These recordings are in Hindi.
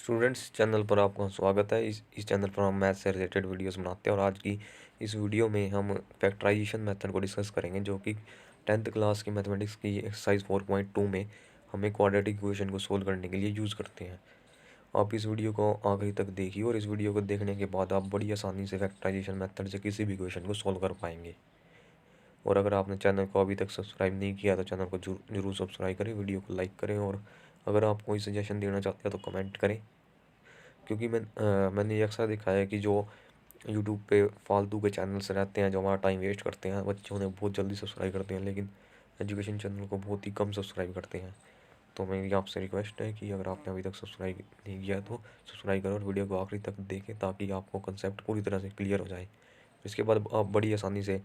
स्टूडेंट्स चैनल पर आपका स्वागत है। इस चैनल पर हम मैथ से रिलेटेड वीडियोस बनाते हैं और आज की इस वीडियो में हम फैक्टराइजेशन मेथड को डिस्कस करेंगे, जो कि 10th क्लास की मैथमेटिक्स की एक्सरसाइज 4.2 में हमें क्वाड्रेटिक इक्वेशन को सोल्व करने के लिए यूज़ करते हैं। आप इस वीडियो को आखिरी तक देखिए और इस वीडियो को देखने के बाद आप बड़ी आसानी से फैक्टराइजेशन मेथड से किसी भी इक्वेशन को सोल्व कर पाएंगे। और अगर आपने चैनल को अभी तक सब्सक्राइब नहीं किया तो चैनल को जरूर सब्सक्राइब करें, वीडियो को लाइक करें और अगर आप कोई सजेशन देना चाहते हैं तो कमेंट करें। क्योंकि मैंने ये अक्सर देखा है कि जो यूट्यूब पे फालतू के चैनल्स रहते हैं जो हमारा टाइम वेस्ट करते हैं, बच्चे उन्हें बहुत जल्दी सब्सक्राइब करते हैं लेकिन एजुकेशन चैनल को बहुत ही कम सब्सक्राइब करते हैं। तो मेरी आपसे रिक्वेस्ट है कि अगर आपने अभी तक सब्सक्राइब नहीं किया तो सब्सक्राइब करो और वीडियो को आखिरी तक देखें ताकि आपको कंसेप्ट पूरी तरह से क्लियर हो जाए। इसके बाद आप बड़ी आसानी से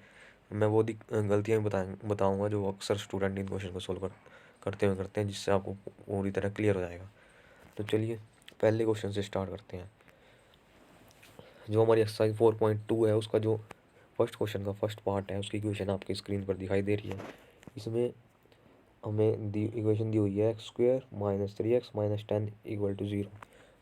मैं वो गलतियाँ बताऊँगा जो अक्सर स्टूडेंट इन क्वेश्चन को सोल्व करते हैं, जिससे आपको पूरी तरह क्लियर हो जाएगा। तो चलिए पहले क्वेश्चन से स्टार्ट करते हैं। जो हमारी एक्सरसाइज 4.2 है उसका जो फर्स्ट क्वेश्चन का फर्स्ट पार्ट है उसकी इक्वेशन आपकी स्क्रीन पर दिखाई दे रही है। इसमें हमें इक्वेशन दी हुई है x² - 3x - 10 = 0।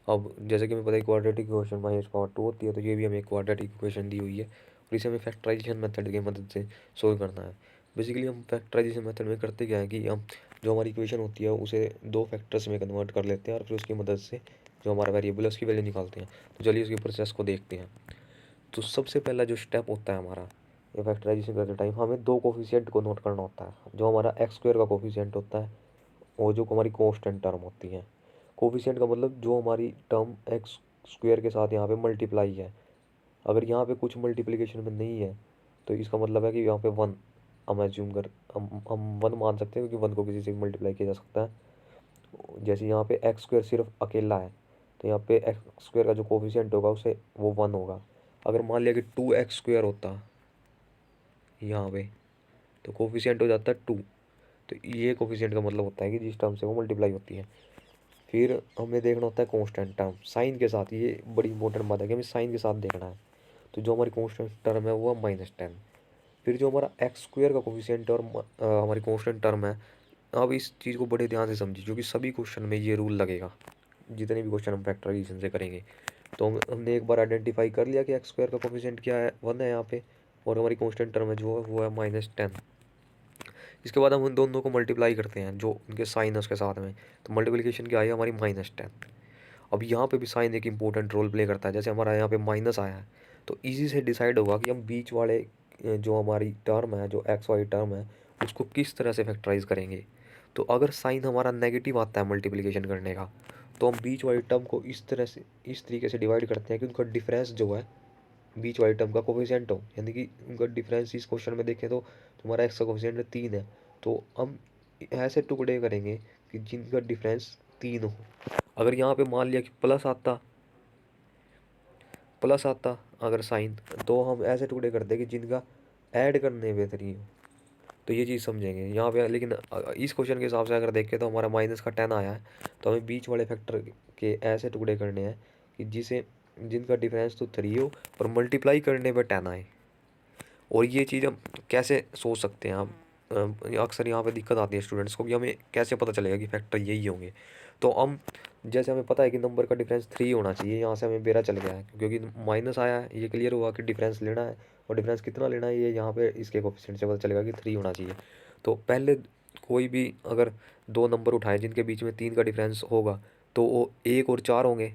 अब जैसे कि हमें पता है क्वाड्रेटिक इक्वेशन -2 होती है, तो ये भी हमें क्वाड्रेटिक इक्वेशन दी हुई है और इसे हमें फैक्टराइजेशन मेथड की मदद से सोल्व करना है। बेसिकली हम फैक्टराइजेशन मेथड में करते क्या है कि हम जो हमारी इक्वेशन होती है उसे दो फैक्टर्स में कन्वर्ट कर लेते हैं और फिर उसकी मदद से जो हमारा वेरिएबल है उसकी वैल्यू निकालते हैं। तो चलिए उसकी प्रोसेस को देखते हैं। तो सबसे पहला जो स्टेप होता है हमारा ये फैक्टराइजेशन करते टाइम, हमें दो कोफिशिएंट को नोट करना होता है। जो हमारा x² का कोफिशिएंट होता है और जो हमारी कांस्टेंट टर्म होती है। कोफिशिएंट का मतलब जो हमारी टर्म x² के साथ यहाँ पे मल्टीप्लाई है। अगर यहाँ पे कुछ मल्टीप्लिकेशन में नहीं है तो इसका मतलब है कि यहाँ पे 1 हम एज्यूम कर हम 1 मान सकते हैं, क्योंकि 1 को किसी से मल्टीप्लाई किया जा सकता है। जैसे यहाँ पे x² सिर्फ अकेला है तो यहाँ पे x² का जो कोफिशिएंट होगा उसे वो 1 होगा। अगर मान लिया कि 2x² होता यहाँ पे तो कोफिशिएंट हो जाता है 2। तो ये कोफिशिएंट का मतलब होता है कि जिस टर्म से वो मल्टीप्लाई होती है। फिर हमें देखना होता है कांस्टेंट टर्म साइन के साथ। ये बड़ी इंपॉर्टेंट बात है कि हमें साइन के साथ देखना है। तो जो हमारी कांस्टेंट टर्म है वो है -10। फिर जो हमारा x² का कोफिशिएंट और हमारी कांस्टेंट टर्म है। अब इस चीज़ को बड़े ध्यान से समझिए क्योंकि सभी क्वेश्चन में ये रूल लगेगा। जितने भी क्वेश्चन हम फैक्टराइजेशन से करेंगे तो हमने एक बार आइडेंटिफाई कर लिया कि x² का कोफिशिएंट क्या है, 1 है यहाँ पे, और हमारी कांस्टेंट टर्म है जो है वो है -10। इसके बाद हम उन दोनों को मल्टीप्लाई करते हैं जो उनके साइन है उसके साथ में। तो मल्टीप्लिकेशन क्या आई हमारी -10। अब यहाँ पे भी साइन एक इंपॉर्टेंट रोल प्ले करता है। जैसे हमारा यहाँ पे माइनस आया है तो इजी से डिसाइड होगा कि हम बीच वाले जो हमारी टर्म है, जो एक्स वाई टर्म है, उसको किस तरह से फैक्टराइज करेंगे। तो अगर साइन हमारा नेगेटिव आता है मल्टीप्लिकेशन करने का तो हम बीच वाली टर्म को इस तरह से इस तरीके से डिवाइड करते हैं कि उनका डिफरेंस जो है बीच वाली टर्म का कोफिशिएंट हो, यानी कि उनका डिफरेंस इस क्वेश्चन में देखें तो तुम्हारा एक्स का कोफिशिएंट 3 है। तो हम ऐसे टुकड़े करेंगे कि जिनका डिफरेंस 3 हो। अगर यहाँ पे मान लिया कि प्लस आता अगर साइन, तो हम ऐसे टुकड़े करते कि जिनका ऐड करने में 3 हो। तो ये चीज़ समझेंगे यहाँ पे। लेकिन इस क्वेश्चन के हिसाब से अगर देखें तो हमारा -10 आया है, तो हमें बीच वाले फैक्टर के ऐसे टुकड़े करने हैं कि जिनका डिफरेंस तो 3 हो और मल्टीप्लाई करने पर 10 आए। और ये चीज़ हम कैसे सोच सकते हैं, हम अक्सर यहाँ पे दिक्कत आती है स्टूडेंट्स को कि हमें कैसे पता चलेगा कि फैक्टर यही होंगे। तो हम जैसे हमें पता है कि नंबर का डिफरेंस 3 होना चाहिए, यहाँ से हमें बेरा चल गया है क्योंकि माइनस आया है। ये क्लियर हुआ कि डिफरेंस लेना है और डिफरेंस कितना लेना है ये यहाँ पे इसके कोफिशिएंट से पता चलेगा कि 3 होना चाहिए। तो पहले कोई भी अगर दो नंबर उठाए जिनके बीच में 3 का डिफरेंस होगा तो वो 1 और 4 होंगे।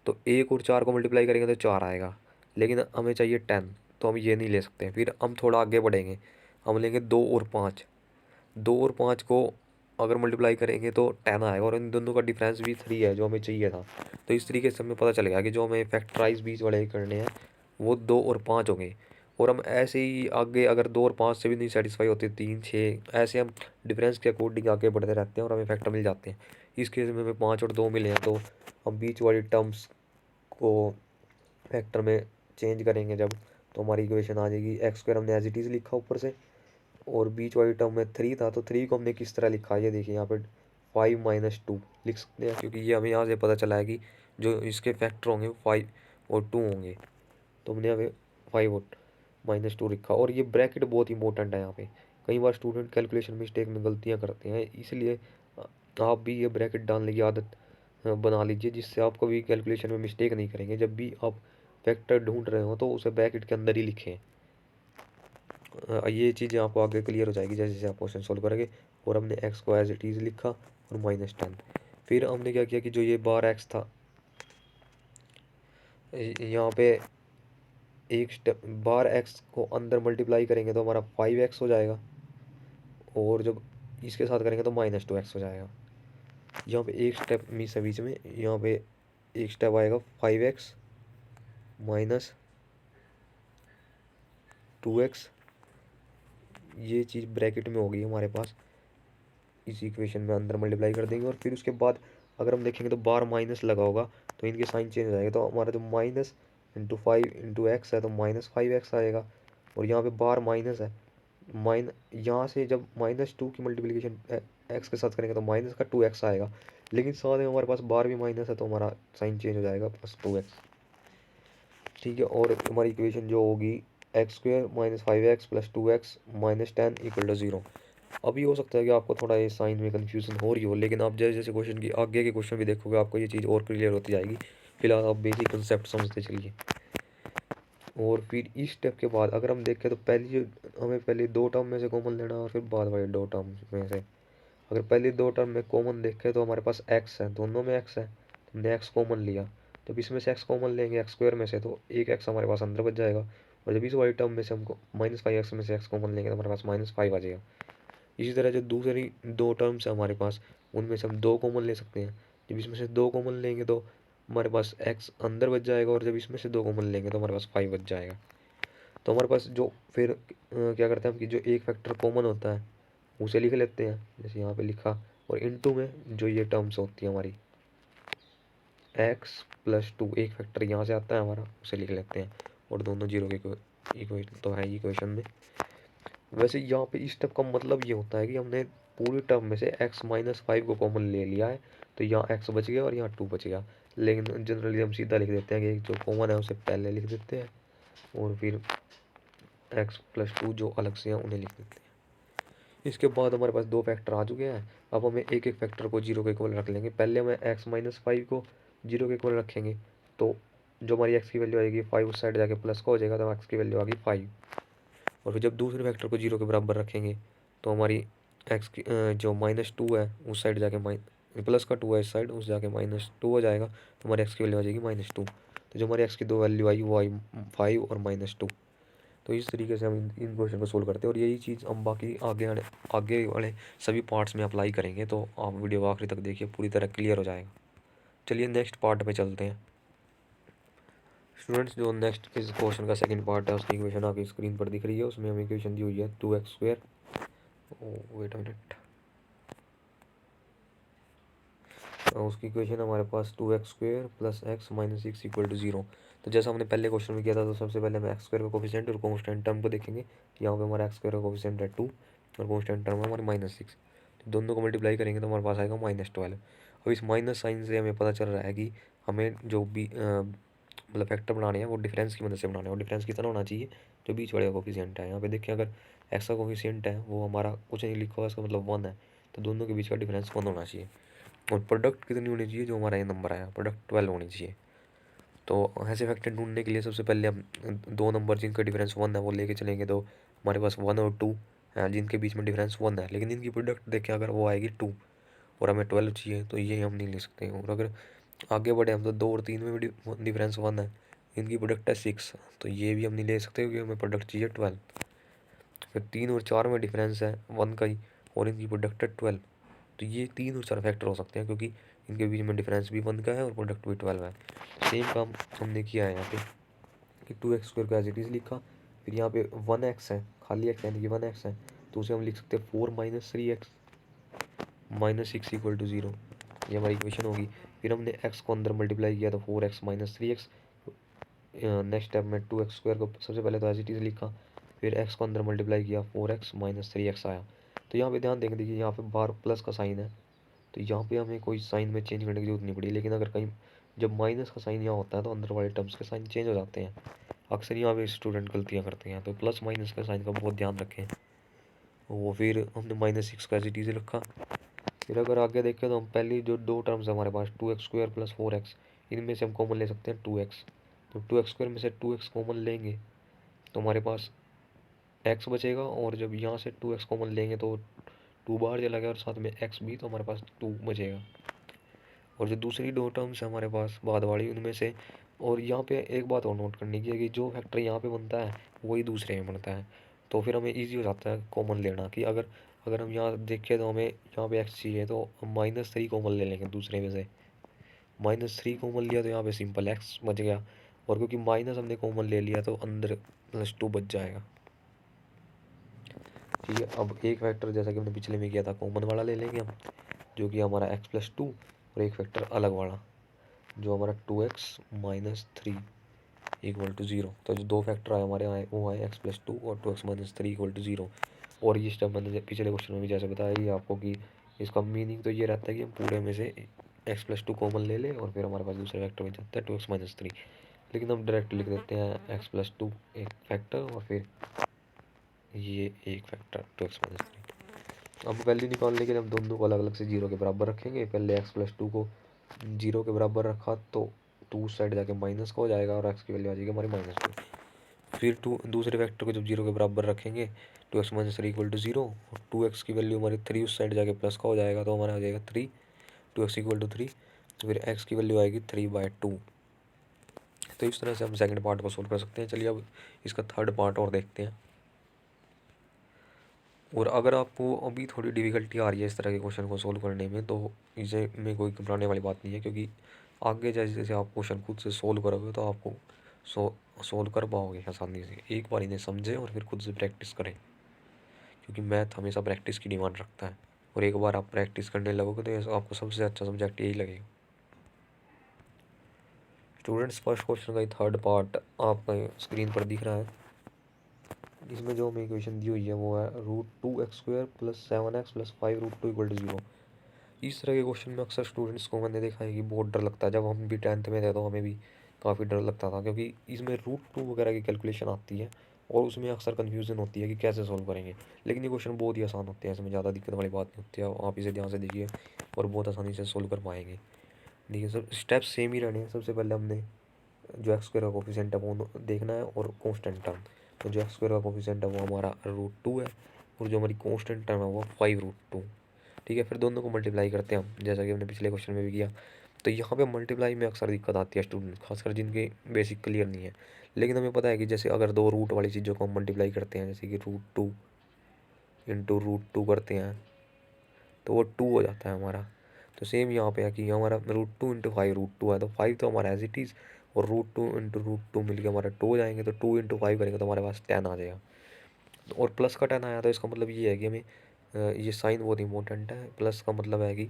तो 1 और 4 को मल्टीप्लाई करेंगे तो 4 आएगा, लेकिन हमें चाहिए 10, तो हम ये नहीं ले सकते। फिर हम थोड़ा आगे बढ़ेंगे, हम लेंगे 2 और 5। 2 और 5 को अगर मल्टीप्लाई करेंगे तो 10 आएगा और इन दोनों का डिफरेंस भी 3 है जो हमें चाहिए था। तो इस तरीके से हमें पता चलेगा कि जो हमें फैक्टराइज बीच वाले करने हैं वो 2 और 5 होंगे। और हम ऐसे ही आगे अगर 2 और 5 से भी नहीं सेटिस्फाई होते, 3 6 ऐसे हम डिफरेंस के अकॉर्डिंग आगे बढ़ते रहते हैं और हमें फैक्टर मिल जाते हैं। इस केस में हमें 5 और 2 मिले हैं तो हम बीच वाली टर्म्स को फैक्टर में चेंज करेंगे जब, तो हमारी इक्वेशन आ जाएगी x² हमने एज इट इज़ लिखा ऊपर से, और बीच वाली टर्म में 3 था तो 3 को हमने किस तरह लिखा ये देखिए यहाँ पे 5 - 2 लिख सकते हैं, क्योंकि ये हमें यहाँ से पता चला है कि जो इसके फैक्टर होंगे 5 और 2 होंगे। तो हमने हमें 5 और -2 लिखा। और ये ब्रैकेट बहुत इंपॉर्टेंट है यहाँ पे। कई बार स्टूडेंट कैलकुलेशन मिस्टेक में गलतियाँ करते हैं, इसलिए आप भी ये ब्रैकेट डालने की आदत बना लीजिए, जिससे आप कभी कैलकुलेशन में मिस्टेक नहीं करेंगे। जब भी आप फैक्टर ढूंढ रहे हो तो उसे ब्रैकेट के अंदर ही लिखें। ये चीज़ें आपको आगे क्लियर हो जाएगी जैसे जैसे आप क्वेश्चन सोल्व करेंगे। और हमने एक्स को एज इट इज़ लिखा और -10। फिर हमने क्या किया कि जो ये बार एक्स था, यहाँ पे एक स्टेप बार एक्स को अंदर मल्टीप्लाई करेंगे तो हमारा 5x हो जाएगा, और जब इसके साथ करेंगे तो -2x हो जाएगा। यहाँ पे एक स्टेप मिस है बीच में, यहाँ पे एक स्टेप आएगा 5x माइनस 2x। ये चीज़ ब्रैकेट में होगी हमारे पास, इस इक्वेशन में अंदर मल्टीप्लाई कर देंगे। और फिर उसके बाद अगर हम देखेंगे तो बार माइनस लगा होगा तो इनके साइन चेंज हो जाएगा। तो हमारा जो माइनस इंटू 5 इंटू एक्स है तो -5x आएगा। और यहाँ पे बार माइनस है, यहाँ से जब -2 की मल्टीप्लिकेशन एक्स के साथ करेंगे तो माइनस का 2x आएगा, लेकिन साथ में हमारे पास बार भी माइनस है तो हमारा साइन चेंज हो जाएगा +2x। ठीक है, और हमारी इक्वेशन जो होगी x² - 5x + 2x - 10 = 0। अभी हो सकता है कि आपको थोड़ा ये साइन में कन्फ्यूज़न हो रही हो, लेकिन आप जैसे जैसे क्वेश्चन की आगे के क्वेश्चन भी देखोगे आपको ये चीज़ और क्लियर होती जाएगी। फिलहाल आप बेसिक कंसेप्ट समझते चलिए। और फिर इस स्टेप के बाद अगर हम देखें तो हमें पहले दो टर्म में से कॉमन लेना और फिर बाद वाले दो टर्म में से। अगर पहले दो टर्म में कॉमन देखें तो हमारे पास x है, दोनों में x है, तो हमने x कॉमन लिया। जब इसमें से x कॉमन लेंगे x² में से तो एक x हमारे पास अंदर बच जाएगा। और जब इस वाली टर्म में से हमको -5x में से x कॉमन लेंगे तो हमारे पास -5 आ जाएगा। इसी तरह जो दूसरी दो टर्म्स है हमारे पास, उनमें से हम दो कॉमन ले सकते हैं। जब इसमें से दो कॉमन लेंगे तो हमारे पास x अंदर बच जाएगा, और जब इसमें से दो कॉमन लेंगे तो हमारे पास 5 बच जाएगा। तो हमारे पास जो फिर क्या करते हैं हम कि जो एक फैक्टर कॉमन होता है उसे लिख लेते हैं, जैसे यहाँ पे लिखा। और इनटू में जो ये टर्म्स होती है हमारी x + 2, एक फैक्टर यहाँ से आता है हमारा, उसे लिख लेते हैं। और दोनों जीरो के इक्वेशन तो है इक्वेशन में। वैसे यहाँ पे इस स्टेप का मतलब ये होता है कि हमने पूरी टर्म में से x - 5 को कॉमन ले लिया है, तो यहाँ x बच गया और यहाँ 2 बच गया। लेकिन जनरली हम सीधा लिख देते हैं कि जो कॉमन है उसे पहले लिख देते हैं, और फिर x + 2 जो अलग से हैं उन्हें लिख देते हैं। इसके बाद हमारे पास दो फैक्टर आ चुके हैं। अब हमें एक एक फैक्टर को जीरो के इक्वल रख लेंगे। पहले हमें x - 5 को जीरो के इक्वल रखेंगे, तो जो हमारी x की वैल्यू आएगी 5 उस साइड जाके प्लस का हो जाएगा, तो x की वैल्यू आ गई 5। और फिर जब दूसरे फैक्टर को जीरो के बराबर रखेंगे तो हमारी x की जो -2 है उस साइड जाके प्लस का 2 है इस साइड, उस जाके -2 हो जाएगा, तो हमारी x की वैल्यू आ जाएगी -2। तो जो हमारी x की दो वैल्यू आई वो आई 5 और -2। तो इस तरीके से हम इन क्वेश्चन को सोल्व करते हैं, और यही चीज़ हम बाकी आगे वाले सभी पार्ट्स में अप्लाई करेंगे। तो आप वीडियो को आखिरी तक देखिए, पूरी तरह क्लियर हो जाएगा। चलिए नेक्स्ट पार्ट पे चलते हैं स्टूडेंट्स। जो नेक्स्ट इस क्वेश्चन का सेकंड पार्ट है उसकी इक्वेशन आपकी स्क्रीन पर दिख रही है। उसमें हमें इक्वेशन दी हुई है 2x²। वेट अ मिनट, उसकी इक्वेशन हमारे पास 2x² + x - 6 = 0। तो जैसा हमने पहले क्वेश्चन में किया था, तो सबसे पहले हम x² का कोफिशिएंट और कांस्टेंट टर्म को देखेंगे। यहाँ पे हमारा x² का कोफिशिएंट है 2 और कांस्टेंट टर्म है हमारी -6। तो दोनों को मल्टीप्लाई करेंगे तो हमारे पास आएगा -12। अब इस माइनस साइन से हमें पता चल रहा है कि हमें जो भी मतलब फैक्टर बनाने हैं वो डिफरेंस की मदद से बनाने हैं, और डिफरेंस कितना होना चाहिए, जो बीच वाले का कोफिशिएंट है। यहाँ पे देखिए अगर x का कोफिशिएंट है वो हमारा कुछ नहीं लिखा हुआ, इसका मतलब 1 है, तो दोनों के बीच का डिफरेंस 1 होना चाहिए। और प्रोडक्ट कितनी होनी चाहिए, जो हमारा ये नंबर आया प्रोडक्ट 12 होनी चाहिए। तो ऐसे फैक्टर ढूंढने के लिए सबसे पहले हम दो नंबर जिनका डिफरेंस 1 है वो लेके चलेंगे। तो हमारे पास 1 और 2 है जिनके बीच में डिफरेंस 1 है, लेकिन इनकी प्रोडक्ट देखें अगर वो आएगी 2 और हमें 12 चाहिए, तो ये हम नहीं ले सकते। और अगर आगे बढ़े हम तो 2 और 3 में भी डिफरेंस 1 है, इनकी प्रोडक्ट है 6, तो ये भी हम नहीं ले सकते क्योंकि हमें प्रोडक्ट चाहिए 12। फिर 3 और 4 में डिफरेंस है 1 का ही, और इनकी प्रोडक्ट है 12। तो ये 3 और 4 फैक्टर हो सकते हैं क्योंकि इनके बीच में डिफरेंस भी 1 का है और प्रोडक्ट भी 12 है। सेम काम हमने किया है यहाँ पे कि 2x² को एज इट इज़ लिखा। फिर यहाँ पे 1x है, खाली x यानी कि 1x है, तो उसे हम लिख सकते हैं 4 - 3x - 6 = 0। ये हमारी इक्वेशन होगी। फिर हमने x को अंदर मल्टीप्लाई किया तो 4x - 3x। नेक्स्ट स्टेप में 2x² को सबसे पहले तो एज इट इज़ लिखा, फिर x को अंदर मल्टीप्लाई किया 4x - 3x आया। तो यहाँ पे ध्यान देंगे, देखिए यहाँ पे बार प्लस का साइन है, तो यहाँ पे हमें कोई साइन में चेंज करने की जरूरत नहीं पड़ी। लेकिन अगर कहीं जब माइनस का साइन यहाँ होता है तो अंदर वाले टर्म्स के साइन चेंज हो जाते हैं। अक्सर यहाँ पे स्टूडेंट गलतियाँ करते हैं, तो प्लस माइनस का साइन का बहुत ध्यान रखें। वो फिर हमने -6 का एज इट इज़ रखा। फिर अगर आगे देखें तो हम पहली जो दो टर्म्स है हमारे पास 2x² प्लस 4x, इनमें से हम कॉमन ले सकते हैं 2x। तो 2x² में से 2x कॉमन लेंगे तो हमारे पास x बचेगा, और जब यहाँ से 2x कॉमन लेंगे तो 2 बाहर चला गया और साथ में x भी, तो हमारे पास 2 बचेगा। और जो दूसरी दो टर्म्स है हमारे पास बाद वाली, उनमें से, और यहाँ पे एक बात और नोट करने की है कि जो फैक्टर यहाँ पे बनता है वही दूसरे में बनता है। तो फिर हमें ईजी हो जाता है कॉमन लेना, कि अगर अगर हम यहाँ देखें तो हमें यहाँ पे x चाहिए तो हम -3 कॉमन ले लेंगे दूसरे में से। -3 कॉमन लिया तो यहाँ पे सिंपल x बच गया, और क्योंकि माइनस हमने कॉमन ले लिया तो अंदर +2 बच जाएगा। ठीक है, अब एक फैक्टर जैसा कि हमने पिछले में किया था कॉमन वाला ले लेंगे हम, जो कि हमारा x+2, और एक फैक्टर अलग वाला जो हमारा 2x - 3 = 0। तो जो दो फैक्टर आए हमारे आए वो आए x+2 और 2x - 3 = 0। और ये स्टेप मैंने पिछले क्वेश्चन में भी जैसे बताया ये आपको कि इसका मीनिंग तो ये रहता है कि हम पूरे में से x+2 कॉमन ले लें और फिर हमारे पास दूसरे फैक्टर में जाता है 2x - 3। लेकिन हम डायरेक्ट लिख देते हैं x+2 एक फैक्टर और फिर ये एक फैक्टर 2x - 3। अब वैल्यू निकालने के लिए हम दोनों को अलग अलग से 0 के बराबर रखेंगे। पहले x+2 को 0 के बराबर रखा तो 2 साइड जाके माइनस का हो जाएगा और x की वैल्यू आ जाएगी हमारी -2। फिर दूसरे फैक्टर को जब 0 के बराबर रखेंगे 2x - 3 = 0, और 2x की वैल्यू हमारी 3 उस साइड जाके प्लस का हो जाएगा तो हमारा आ जाएगा 3, 2x = 3। तो फिर x की वैल्यू आएगी 3/2। तो इस तरह से हम सेकंड पार्ट को सोल्व कर सकते हैं। चलिए अब इसका थर्ड पार्ट और देखते हैं। और अगर आपको अभी थोड़ी डिफ़िकल्टी आ रही है इस तरह के क्वेश्चन को सोल्व करने में, तो इसे में कोई घबराने वाली बात नहीं है, क्योंकि आगे जैसे जैसे आप क्वेश्चन खुद से सोल्व करोगे तो आपको सोल्व कर पाओगे आसानी से। एक बार इन्हें समझें और फिर खुद से प्रैक्टिस करें, क्योंकि मैथ हमेशा प्रैक्टिस की डिमांड रखता है। और एक बार आप प्रैक्टिस करने लगोगे तो आपको सबसे अच्छा सब्जेक्ट यही लगेगा। स्टूडेंट्स, फर्स्ट क्वेश्चन का थर्ड पार्ट आपका स्क्रीन पर दिख रहा है। इसमें जो हमें इक्वेशन दी हुई है वो है √2x² + 7x + 5√2 = 0। इस तरह के क्वेश्चन में अक्सर स्टूडेंट्स को मैंने देखा है कि बहुत डर लगता है। जब हम भी 10th में थे तो हमें भी काफ़ी डर लगता था, क्योंकि इसमें √2 वगैरह की कैलकुलेशन आती है और उसमें अक्सर कन्फ्यूजन होती है कि कैसे सोल्व करेंगे। लेकिन ये क्वेश्चन बहुत ही आसान होते हैं, इसमें ज़्यादा दिक्कत वाली बात नहीं होती है। आप इसे ध्यान से देखिए और बहुत आसानी से सोल्व कर पाएंगे। देखिए, सब स्टेप सेम ही रहने हैं। सबसे पहले हमने जो x² का कोफिशिएंट है वो देखना है, और कांस्टेंट टर्म। तो जो x² का कोफिशिएंट है वो हमारा √2 है, और जो हमारी कांस्टेंट टर्म है वो 5√2। ठीक है, फिर दोनों को मल्टीप्लाई करते हैं हम, जैसा कि हमने पिछले क्वेश्चन में भी किया। तो यहाँ पे मल्टीप्लाई में अक्सर दिक्कत आती है स्टूडेंट, खासकर जिनके बेसिक क्लियर नहीं है। लेकिन हमें पता है कि जैसे अगर दो रूट वाली चीज़ों को हम मल्टीप्लाई करते हैं, जैसे कि √2 × √2 करते हैं तो वो 2 हो जाता है हमारा। तो सेम यहाँ पे है कि हमारा √2 × 5 √2 है, तो 5 तो हमारा एज इट इज़, और √2 × √2 मिलकर हमारा 2 हो जाएंगे। तो 2 × 5 करेंगे तो हमारे पास 10 आ जाएगा। और प्लस का 10 आया तो इसका मतलब ये है कि हमें ये साइन बहुत इंपॉर्टेंट है। प्लस का मतलब है कि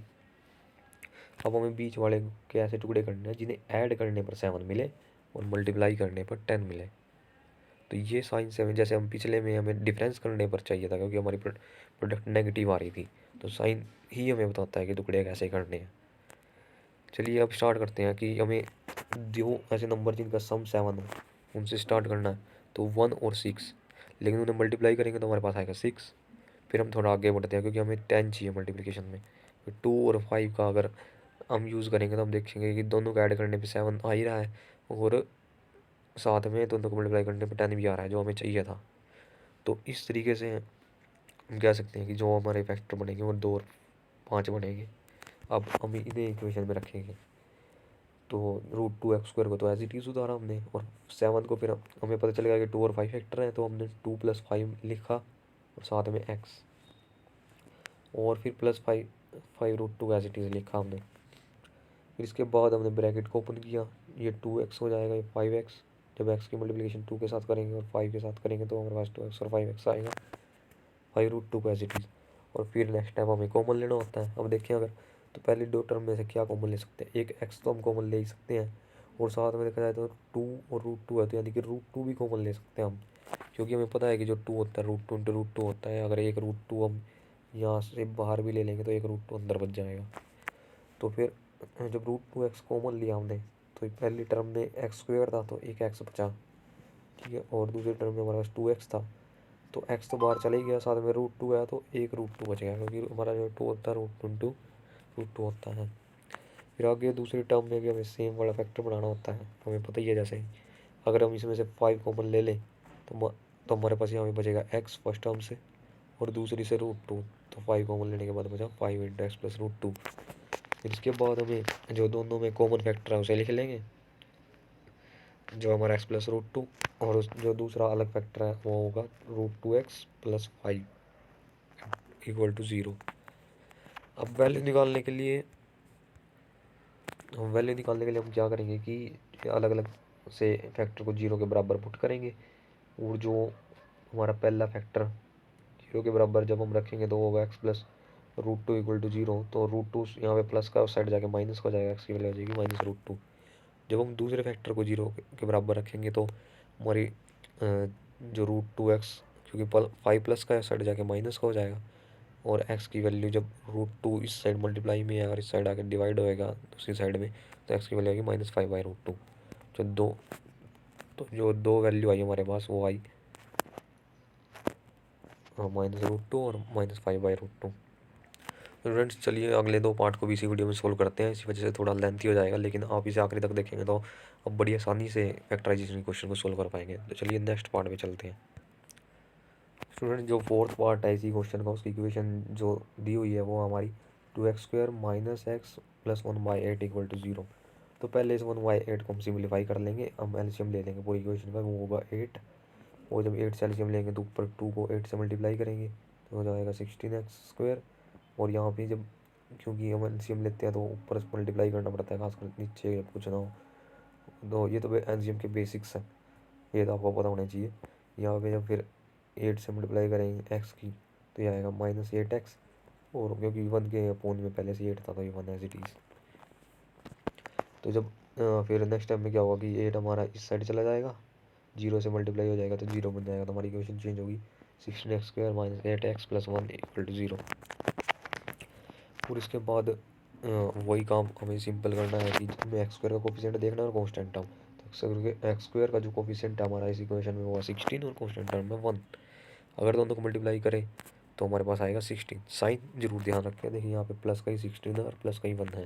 अब हमें बीच वाले के ऐसे टुकड़े करने हैं जिन्हें ऐड करने पर 7 मिले और मल्टीप्लाई करने पर 10 मिले। तो ये साइन 7, जैसे हम पिछले में हमें डिफरेंस करने पर चाहिए था, क्योंकि हमारी प्रोडक्ट नेगेटिव आ रही थी, तो साइन ही हमें बताता है कि टुकड़े कैसे करने हैं। चलिए अब स्टार्ट करते हैं कि हमें जो ऐसे नंबर जिनका सम 7 हो उनसे स्टार्ट करना है। तो 1 और 6, लेकिन उन्हें मल्टीप्लाई करेंगे तो हमारे पास आएगा 6। फिर हम थोड़ा आगे बढ़ते हैं, क्योंकि हमें 10 चाहिए मल्टीप्लिकेशन में। फिर 2 और 5 का अगर हम यूज़ करेंगे तो हम देखेंगे कि दोनों को ऐड करने पे 7 आ ही रहा है, और साथ में दोनों को मल्टीप्लाई करने पे 10 भी आ रहा है, जो हमें चाहिए था। तो इस तरीके से हम कह सकते हैं कि जो हमारे फैक्टर बनेंगे वो 2 और 5 बनेंगे। अब हम इन्हें इक्वेशन में रखेंगे। तो √2x² को तो एज इट इज़ उतारा हमने, और 7 को फिर हमें पता चलेगा कि 2 और 5 फैक्टर हैं, तो हमने 2 + 5 लिखा और साथ में x, और फिर +5 5√2 एज इट इज़ लिखा हमने। फिर इसके बाद हमने ब्रैकेट को ओपन किया, ये 2x हो जाएगा, ये 5x। जब x की मल्टीप्लिकेशन 2 के साथ करेंगे और 5 के साथ करेंगे तो हमारे पास 2x और 5x आएगा, 5√2 को एज इट इज़। और फिर नेक्स्ट टाइम हमें कॉमन लेना होता है। अब देखिए, अगर तो पहले दो टर्म में से क्या कॉमन ले सकते हैं, एक x तो हम कॉमन ले ही सकते हैं, और साथ में देखा जाए तो 2 और √2 है, तो यानी कि √2 भी कॉमन ले सकते हैं हम, क्योंकि हमें पता है कि जो 2 होता है √2 × √2 होता है। अगर एक √2 हम यहाँ से बाहर भी ले लेंगे तो एक √2 अंदर बच जाएगा। तो फिर जब √2x कॉमन लिया हमने, तो पहली टर्म में x² था तो एक x बचा। ठीक है, और दूसरी टर्म में हमारे पास 2x था, तो x तो बाहर चला ही गया, साथ में √2 है तो एक √2 बच गया, क्योंकि हमारा जो 2 होता है √2 × √2 होता है। फिर आगे दूसरी टर्म में भी हमें सेम वाला फैक्टर बनाना होता है, हमें पता ही है। जैसे अगर हम इसमें से 5 कॉमन ले लें तो हमारे पास यहाँ पे बचेगा x फर्स्ट टर्म से और दूसरी से √2, तो 5 कॉमन लेने के बाद बचा 5 × x + √2। फिर इसके बाद हमें जो दोनों में कॉमन फैक्टर है उसे लिख लेंगे, जो हमारा x + √2, और जो दूसरा अलग फैक्टर है वो होगा √2x + 5 = 0। अब वैल्यू निकालने के लिए हम क्या करेंगे कि अलग अलग से फैक्टर को 0 के बराबर पुट करेंगे, और जो हमारा पहला फैक्टर 0 के बराबर जब हम रखेंगे तो होगा x + √2 = 0। तो √2 यहाँ पे प्लस का उस साइड जाके माइनस हो जाएगा, x की वैल्यू हो जाएगी -√2। जब हम दूसरे फैक्टर को 0 के बराबर रखेंगे तो हमारी जो √2x, क्योंकि 5 प्लस का उस साइड जाके माइनस का हो जाएगा, और x की वैल्यू जब √2 इस साइड मल्टीप्लाई में है और इस साइड आके डिवाइड होएगा दूसरी साइड में, तो x की वैल्यू आएगी -5/√2। जो दो वैल्यू आई हमारे पास वो आई -√2 और -5/√2। फ्रेंड्स चलिए अगले दो पार्ट को भी इसी वीडियो में सोल्व करते हैं। इसी वजह से थोड़ा लेंथी हो जाएगा, लेकिन आप इसे आखिरी तक देखेंगे तो अब बड़ी आसानी से फैक्टराइजेशन के क्वेश्चन को सोल्व कर पाएंगे। तो चलिए नेक्स्ट पार्ट में चलते हैं। स्टूडेंट जो फोर्थ पार्ट है इसी क्वेश्चन का, उसकी इक्वेशन जो दी हुई है वो हमारी 2x² - x + 1/8 = 0। तो पहले इस 1/8 को हम सिम्प्लीफाई कर लेंगे, हम एलसीएम ले लेंगे पूरी इक्वेशन का, वो होगा 8, और जब 8 से एलसीएम लेंगे तो ऊपर 2 को 8 से मल्टीप्लाई करेंगे तो हो जाएगा 16x²। और यहाँ पे जब क्योंकि हम एलसीएम लेते हैं तो ऊपर से मल्टीप्लाई करना पड़ता है, खासकर नीचे जब कुछ ना हो। तो ये तो एलसीएम के बेसिक्स हैं, ये तो आपको पता होना चाहिए। यहाँ पे जब फिर 8 से मल्टीप्लाई करेंगे एक्स की तो ये आएगा -8x, और क्योंकि 1 के अपोन में पहले से 8 था तो ये 1 एज इट इज़। तो जब फिर नेक्स्ट टाइम में क्या होगा कि 8 हमारा इस साइड चला जाएगा, 0 से मल्टीप्लाई हो जाएगा तो 0 बन जाएगा, तो हमारी इक्वेशन चेंज होगी 16x² - 8x + 1 = 0। और इसके बाद वही काम हमें सिंपल करना है कि हमें x² का कोफिशिएंट देखना है और कांस्टेंट टर्म। तो x² का जो कोफिशिएंट है हमारा इस इक्वेशन में वो 16 और कांस्टेंट टर्म में 1। अगर दोनों को मल्टीप्लाई करें तो हमारे पास आएगा 16। साइन जरूर ध्यान रखें, देखिए यहाँ पे प्लस का ही 16 है और प्लस का ही 1 है,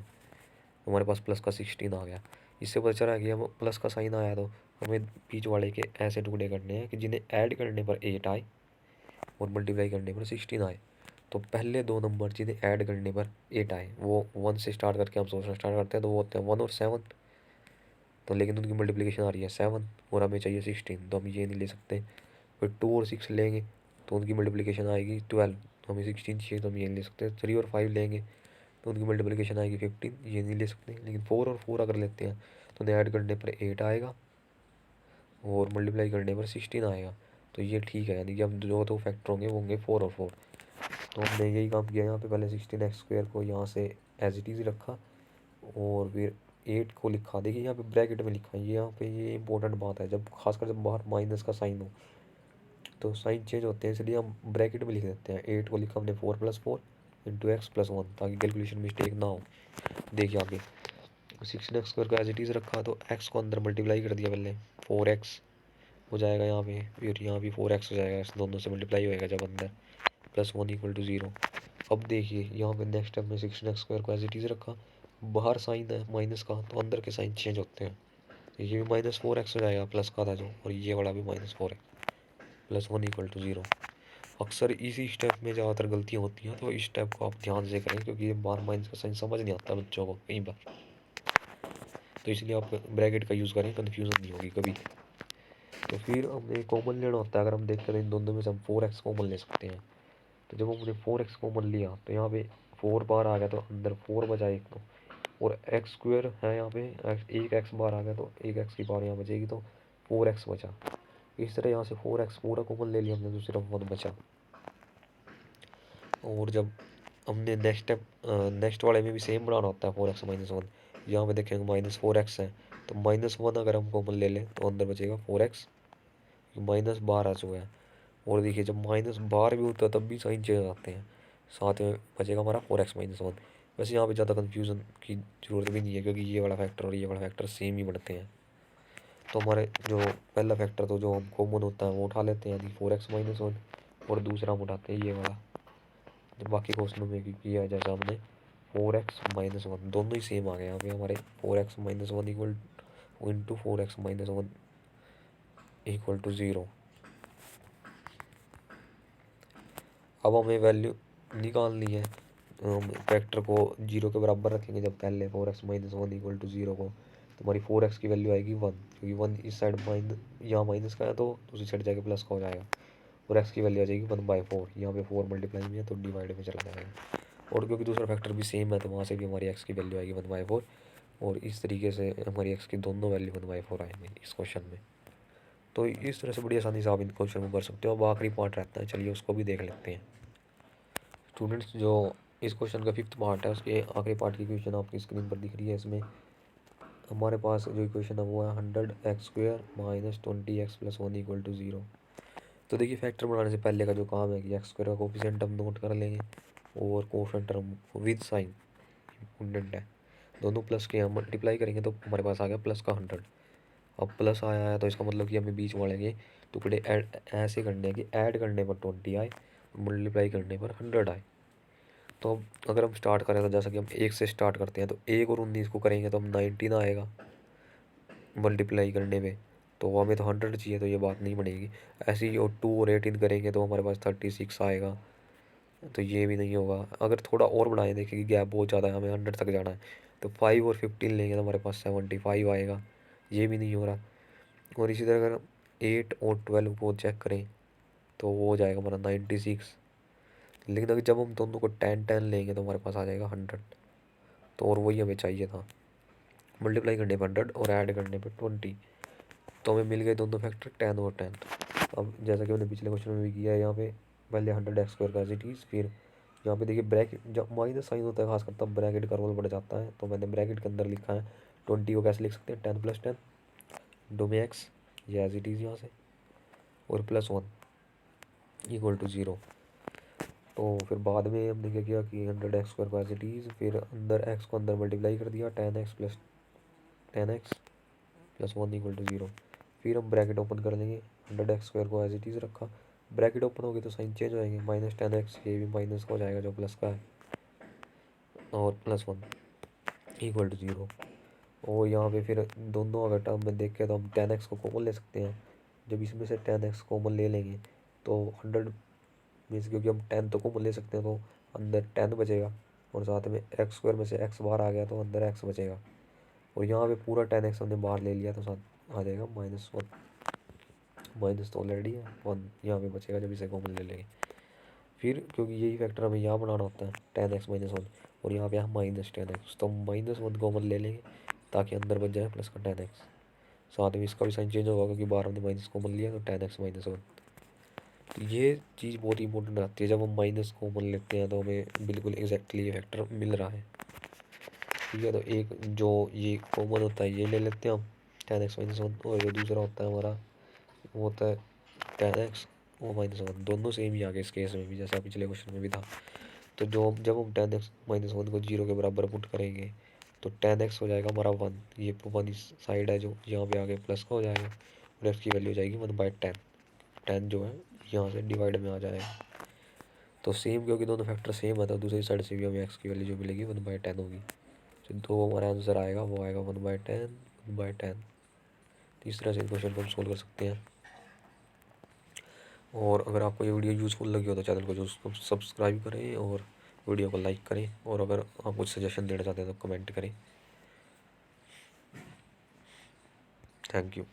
हमारे पास प्लस का 16 आ गया। इससे पता चला कि हम प्लस का साइन आया तो हमें बीच वाले के ऐसे टुकड़े करने हैं कि जिन्हें ऐड करने पर 8 आए और मल्टीप्लाई करने पर 16 आए। तो पहले दो नंबर जिन्हें ऐड करने पर 8 आए वो 1 से स्टार्ट करके हम सोचना स्टार्ट करते हैं, तो वो होते हैं 1 और 7। तो लेकिन उनकी मल्टीप्लिकेशन आ रही है 7 और हमें चाहिए 16, तो हम ये नहीं ले सकते। फिर 2 और 6 लेंगे तो उनकी मल्टीप्लिकेशन आएगी 12, तो हमें 16 चाहिए, तो हम ये नहीं ले सकते। 3 और 5 लेंगे तो उनकी मल्टीप्लिकेशन आएगी 15, ये नहीं ले सकते। लेकिन 4 और 4 अगर लेते हैं तो उन्हें ऐड करने पर 8 आएगा और मल्टीप्लाई करने पर 16 आएगा, तो ये ठीक है। यानी कि हम जो दो फैक्टर होंगे वो होंगे 4 और 4। तो हमने यही काम किया यहाँ पे, पहले 16x² को यहाँ से एज इट इज़ रखा और फिर 8 को लिखा। देखिए यहाँ पे ब्रैकेट में लिखा है, ये यहाँ पे ये इंपॉर्टेंट बात है, जब खासकर जब बाहर माइनस का साइन हो तो साइन चेंज होते हैं, इसलिए हम ब्रैकेट में लिख देते हैं। 8 को लिखा हमने 4 + 4 × x + 1, ताकि कैलकुलेशन मिस्टेक ना हो। देखिए आगे 16x² को एज इट इज़ रखा तो x को अंदर मल्टीप्लाई कर दिया, पहले 4x हो जाएगा यहाँ पे, फिर यहाँ भी 4x हो जाएगा, इस दोनों से मल्टीप्लाई होएगा जब अंदर, +1 = 0। अब देखिए यहाँ पे नेक्स्ट टाइम में 16x² को एज इट इज़ रखा, बाहर साइन है माइनस का तो अंदर के साइन चेंज होते हैं, ये भी -4x हो जाएगा प्लस का था जो, और ये वाला भी -4x, +1 = 0। अक्सर इसी स्टेप में ज़्यादातर गलतियाँ होती हैं, तो इस स्टेप को आप ध्यान से करें क्योंकि ये बाहर माइनस का साइन समझ नहीं आता बच्चों को कई बार, तो इसलिए आप ब्रैकेट का यूज़ करें, कन्फ्यूज़न नहीं होगी कभी। तो फिर हमें कॉमन लेना होता है, अगर हम देखते हैं इन दोनों में से हम 4x कॉमन ले सकते हैं। तो जब हमने 4x कॉमन लिया तो यहाँ पे 4 बार आ गया तो अंदर 4 बचा एक, तो और x² है यहाँ पे, एक x बार आ गया तो एक x की पावर यहाँ बचेगी, तो 4x बचा। इस तरह यहाँ से 4x पूरा कॉमन ले लिया हमने तो सिर्फ 1 बचा। और जब हमने नेक्स्ट वाले में भी सेम बनाना होता है 4x - 1, यहाँ पे देखेंगे -4x है तो -1 अगर हम कॉमन ले लें तो अंदर बचेगा 4x, माइनस बार आ चुका है। और देखिए जब माइनस बार भी होता है तब भी साइन चेंज आते हैं, साथ में बचेगा हमारा 4x - 1। वैसे यहाँ पे ज़्यादा कन्फ्यूज़न की ज़रूरत भी नहीं है क्योंकि ये वाला फैक्टर और ये वाला फैक्टर सेम ही बढ़ते हैं। तो हमारे जो पहला फैक्टर तो जो हम कॉमन होता है वो उठा लेते हैं, यानी 4x - 1, और दूसरा हम उठाते हैं ये वाला, जो बाकी क्वेश्चनों में भी किया है जैसा हमने 4x-1 दोनों ही सेम आ गए यहाँ पे हमारे। 4x-1 equal into 4x-1 equal to 0। अब हमें वैल्यू निकालनी है। हम फैक्टर को 0 के बराबर रखेंगे जब पहले 4x-1 इक्वल टू 0 को, तो हमारी 4x की वैल्यू आएगी 1, क्योंकि 1 इस साइड यहाँ माइनस का है तो दूसरी साइड जाके प्लस का हो जाएगा। और x की वैल्यू आ जाएगी 1/4। यहाँ पे 4 मल्टीप्लाई में है तो डिवाइड में चला जाएगा। और क्योंकि दूसरा फैक्टर भी सेम है तो वहाँ से भी हमारी x की वैल्यू आएगी 1/4। और इस तरीके से हमारी x की दोनों वैल्यू 1/4 आएंगे इस क्वेश्चन में। तो इस तरह से बड़ी आसानी से आप इन क्वेश्चन को कर सकते हो। अब आखिरी पार्ट रहता है, चलिए उसको भी देख लेते हैं। स्टूडेंट्स, जो इस क्वेश्चन का 5th पार्ट है उसके आखिरी पार्ट की क्वेश्चन आपकी स्क्रीन पर दिख रही है। इसमें हमारे पास जो इक्वेशन है वो है 100x² - 20x + 1 इक्वल टू 0। तो देखिए, फैक्टर बनाने से पहले का जो काम है कि x² का कोफिशिएंट हम नोट कर लेंगे और coefficient term with sign important है, दोनों प्लस के हम मल्टीप्लाई करेंगे तो हमारे पास आ गया प्लस का 100। अब प्लस आया है तो इसका मतलब कि हमें बीच वाले के टुकड़े ऐसे करने हैं कि ऐड करने पर 20 आए, मल्टीप्लाई करने पर 100 आए। तो अब अगर हम स्टार्ट करें तो जैसा कि हम 1 से स्टार्ट करते हैं तो 1 और 19 को करेंगे तो हम 19 आएगा मल्टीप्लाई करने में, तो हमें तो 100 चाहिए, तो ये बात नहीं बनेगी। ऐसे ही और 2 और 18 करेंगे तो हमारे पास 36 आएगा, तो ये भी नहीं होगा। अगर थोड़ा और बढ़ाएं, देखिए कि गैप बहुत ज़्यादा है, हमें 100 तक जाना है, तो 5 और 15 लेंगे तो हमारे पास 75 आएगा, ये भी नहीं हो रहा। और इसी तरह अगर 8 और 12 को चेक करें तो वो हो जाएगा हमारा 96। लेकिन अगर जब हम दोनों को 10-10 लेंगे तो हमारे पास आ जाएगा 100। तो और वही हमें चाहिए था, मल्टीप्लाई करने पर 100 और ऐड करने पर 20। तो हमें मिल गए दोनों फैक्टर 10 और 10। अब जैसा कि मैंने पिछले क्वेश्चन में भी किया है, यहाँ पे पहले 100x² का एज इट इज़, फिर यहाँ पे देखिए ब्रैकेट जब माइनस साइन होता है खासकर तब ब्रैकेट का रोल बढ़ जाता है, तो मैंने ब्रैकेट के अंदर लिखा है 20 को कैसे लिख सकते हैं 10 + 10 इंटू में x, ये एज इट इज़ यहाँ से, और +1 इक्वल टू 0। तो फिर बाद में हमने क्या किया कि 100x² को एज इट इज़, फिर अंदर x को अंदर मल्टीप्लाई कर दिया 10x + 1 इक्वल टू 0। फिर हम ब्रैकेट ओपन कर लेंगे, 100x² को एज इट इज़ रखा, ब्रैकेट ओपन होगी तो साइन चेंज हो जाएंगे, -10x, ये भी माइनस का हो जाएगा जो प्लस का है, और +1 इक्वल टू 0। और यहाँ पे फिर दोनों अगर टर्म में देखें तो हम 10x को कॉमन ले सकते हैं। जब इसमें से 10x कॉमन ले लेंगे तो 100 मीन्स, क्योंकि हम 10 तो कॉमन ले सकते हैं तो अंदर 10 बचेगा, और साथ में x² में से x बाहर आ गया तो अंदर x बचेगा। और यहाँ पे पूरा 10x हमने बाहर ले लिया तो साथ आ जाएगा -1, माइनस तो ऑलरेडी है 1 यहाँ पे बचेगा जब इसे कॉमन ले लेंगे। फिर क्योंकि यही फैक्टर हमें यहाँ बनाना होता है 10x - 1, और यहाँ पे है -10x, तो हम -1 कॉमन ले लेंगे ताकि अंदर बच जाए प्लस का 10x। साथ में इसका भी साइन चेंज होगा क्योंकि बाहर हमने माइनस कॉमन लिया तो 10x - 1। तो ये चीज़ बहुत इंपॉर्टेंट आती है, जब हम माइनस कॉमन लेते हैं तो हमें बिल्कुल एग्जैक्टली ये फैक्टर मिल रहा है। ठीक है, तो एक जो ये कॉमन होता है ये ले लेते हैं हम 10x - 1, और ये दूसरा होता है हमारा वो होता है 10x और -1, दोनों सेम ही आ गए इस केस में भी जैसा पिछले क्वेश्चन में भी था। तो जब हम 10x - 1 को 0 के बराबर पुट करेंगे तो 10x हो जाएगा हमारा 1, ये 1 इस साइड है जो यहाँ पे आगे प्लस का हो जाएगा, और x की वैल्यू हो जाएगी 1/10। 10 जो है यहाँ से डिवाइड में आ जाएगा। तो सेम क्योंकि दोनों फैक्टर सेम है तो दूसरी साइड से भी हमें x की वैल्यू जो मिलेगी 1/10 होगी। तो हमारा आंसर आएगा वो आएगा 1/10, 1/10। तो इस तरह से क्वेश्चन को हम सोल्व कर सकते हैं। और अगर आपको ये वीडियो यूज़फुल लगी हो तो चैनल को जो सब्सक्राइब करें और वीडियो को लाइक करें, और अगर आप कुछ सजेशन देना चाहते हैं तो कमेंट करें। Thank you.